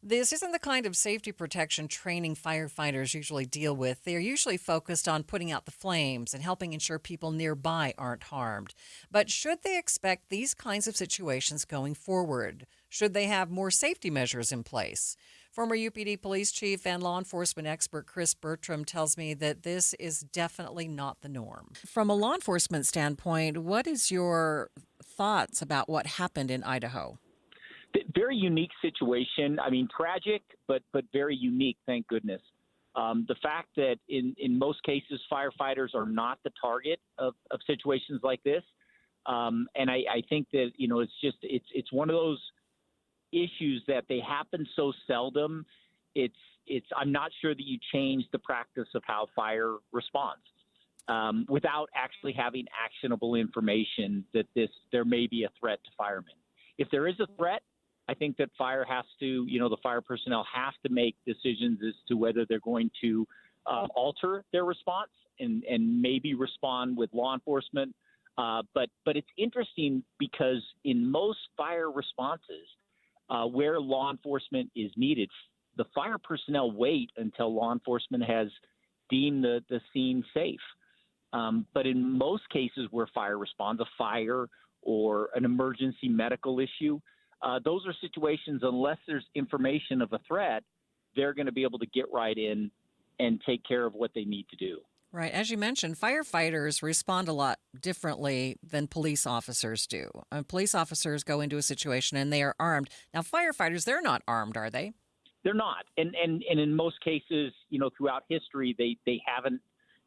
This isn't the kind of safety protection training firefighters usually deal with. They're usually focused on putting out the flames and helping ensure people nearby aren't harmed. But should they expect these kinds of situations going forward? Should they have more safety measures in place? Former UPD police chief and law enforcement expert Chris Bertram tells me that this is definitely not the norm. From a law enforcement standpoint, what is your thoughts about what happened in Idaho? Very unique situation. I mean, tragic, but very unique, thank goodness. The fact that in most cases, firefighters are not the target of situations like this. And I think that, it's one of those issues that they happen so seldom. I'm not sure that you change the practice of how fire responds without actually having actionable information that there may be a threat to firemen. If there is a threat, I think that the fire personnel have to make decisions as to whether they're going to alter their response and maybe respond with law enforcement. But it's interesting because in most fire responses where law enforcement is needed, the fire personnel wait until law enforcement has deemed the scene safe. But in most cases where fire responds, a fire or an emergency medical issue, those are situations, unless there's information of a threat, they're going to be able to get right in and take care of what they need to do. Right. As you mentioned, firefighters respond a lot differently than police officers do. Police officers go into a situation and they are armed. Now, firefighters, they're not armed, are they? They're not. And in most cases, throughout history, they haven't,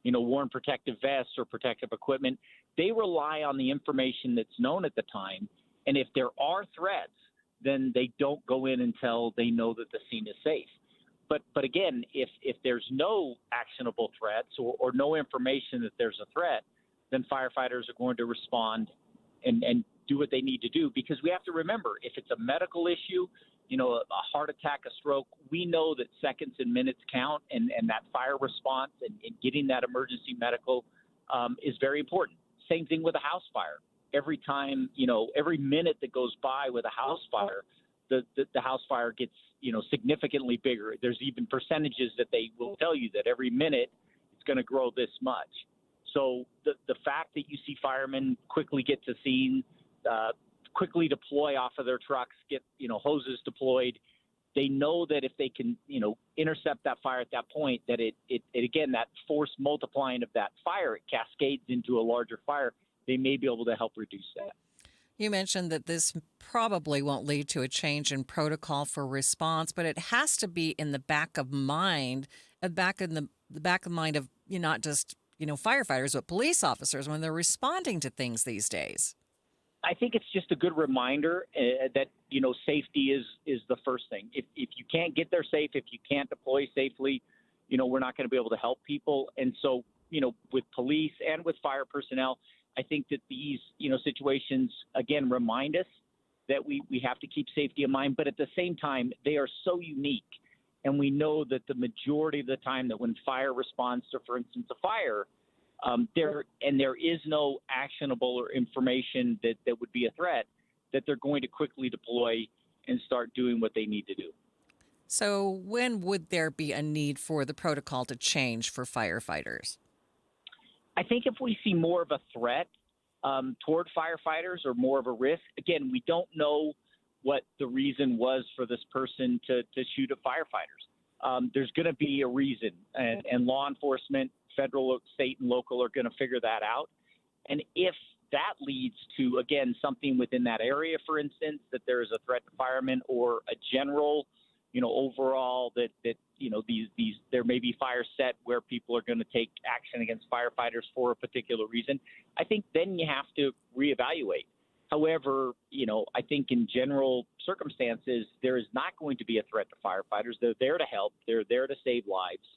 worn protective vests or protective equipment. They rely on the information that's known at the time. And if there are threats, then they don't go in until they know that the scene is safe. But again, if there's no actionable threats or no information that there's a threat, then firefighters are going to respond and do what they need to do. Because we have to remember, if it's a medical issue, a heart attack, a stroke, we know that seconds and minutes count, and that fire response and getting that emergency medical is very important. Same thing with a house fire. Every time, every minute that goes by with a house fire, the house fire gets, significantly bigger. There's even percentages that they will tell you that every minute it's going to grow this much. So the fact that you see firemen quickly get to scene, quickly deploy off of their trucks, get, hoses deployed, they know that if they can, intercept that fire at that point, that it again, that force multiplying of that fire, it cascades into a larger fire. They may be able to help reduce that. You mentioned that this probably won't lead to a change in protocol for response, but it has to be in the back of mind, the back of mind of not just firefighters, but police officers when they're responding to things these days. I think it's just a good reminder that safety is the first thing. If you can't get there safe, if you can't deploy safely, we're not going to be able to help people. And so with police and with fire personnel, I think that these, situations, again, remind us that we have to keep safety in mind. But at the same time, they are so unique. And we know that the majority of the time that when fire responds to, for instance, a fire, there is no actionable or information that would be a threat, that they're going to quickly deploy and start doing what they need to do. So when would there be a need for the protocol to change for firefighters? I think if we see more of a threat toward firefighters or more of a risk, again, we don't know what the reason was for this person to shoot at firefighters. There's going to be a reason, and law enforcement, federal, state, and local are going to figure that out. And if that leads to, again, something within that area, for instance, that there is a threat to firemen or a general, overall that these there may be fires set where people are going to take action against firefighters for a particular reason, I think then you have to reevaluate. However, I think in general circumstances, there is not going to be a threat to firefighters. They're there to help. They're there to save lives.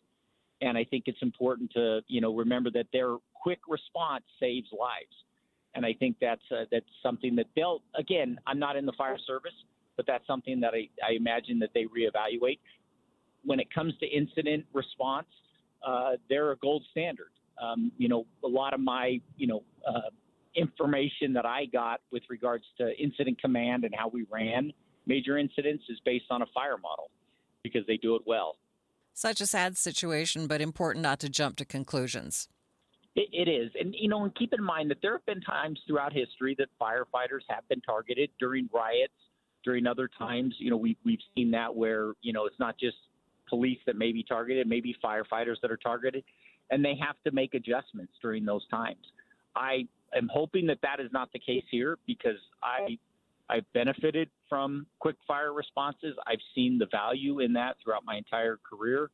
And I think it's important to, remember that their quick response saves lives. And I think that's something that again, I'm not in the fire service, but that's something that I imagine that they reevaluate. When it comes to incident response, they're a gold standard. A lot of my, information that I got with regards to incident command and how we ran major incidents is based on a fire model. because they do it well. Such a sad situation, but important not to jump to conclusions. It is. And, and keep in mind that there have been times throughout history that firefighters have been targeted during riots, during other times. We've seen that where, it's not just police that may be targeted, maybe firefighters that are targeted, and they have to make adjustments during those times. I am hoping that that is not the case here because I've benefited from quick fire responses. I've seen the value in that throughout my entire career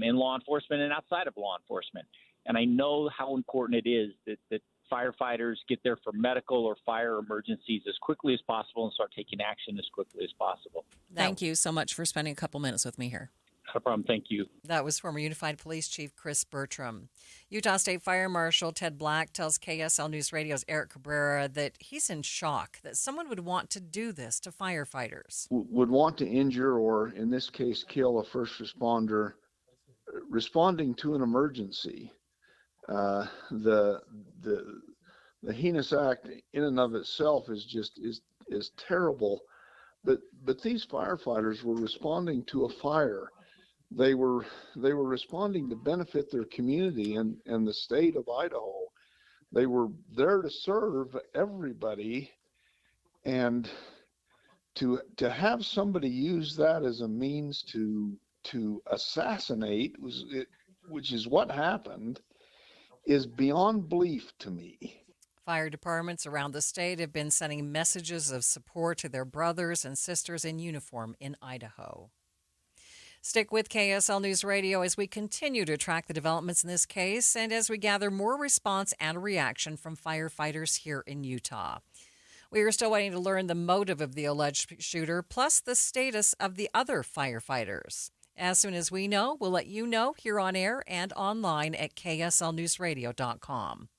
in law enforcement and outside of law enforcement. And I know how important it is that firefighters get there for medical or fire emergencies as quickly as possible and start taking action as quickly as possible. Thank you so much for spending a couple minutes with me here. No problem. Thank you. That was former Unified Police Chief Chris Bertram. Utah State Fire Marshal Ted Black tells KSL News Radio's Eric Cabrera that he's in shock that someone would want to do this to firefighters. Would want to injure or, in this case, kill a first responder responding to an emergency. The heinous act in and of itself is terrible. But these firefighters were responding to a fire. They were responding to benefit their community and the state of Idaho. They were there to serve everybody, and to have somebody use that as a means to assassinate, which is what happened, is beyond belief to me. Fire departments around the state have been sending messages of support to their brothers and sisters in uniform in Idaho. Stick with KSL News Radio as we continue to track the developments in this case and as we gather more response and reaction from firefighters here in Utah. We are still waiting to learn the motive of the alleged shooter, plus the status of the other firefighters. As soon as we know, we'll let you know here on air and online at kslnewsradio.com.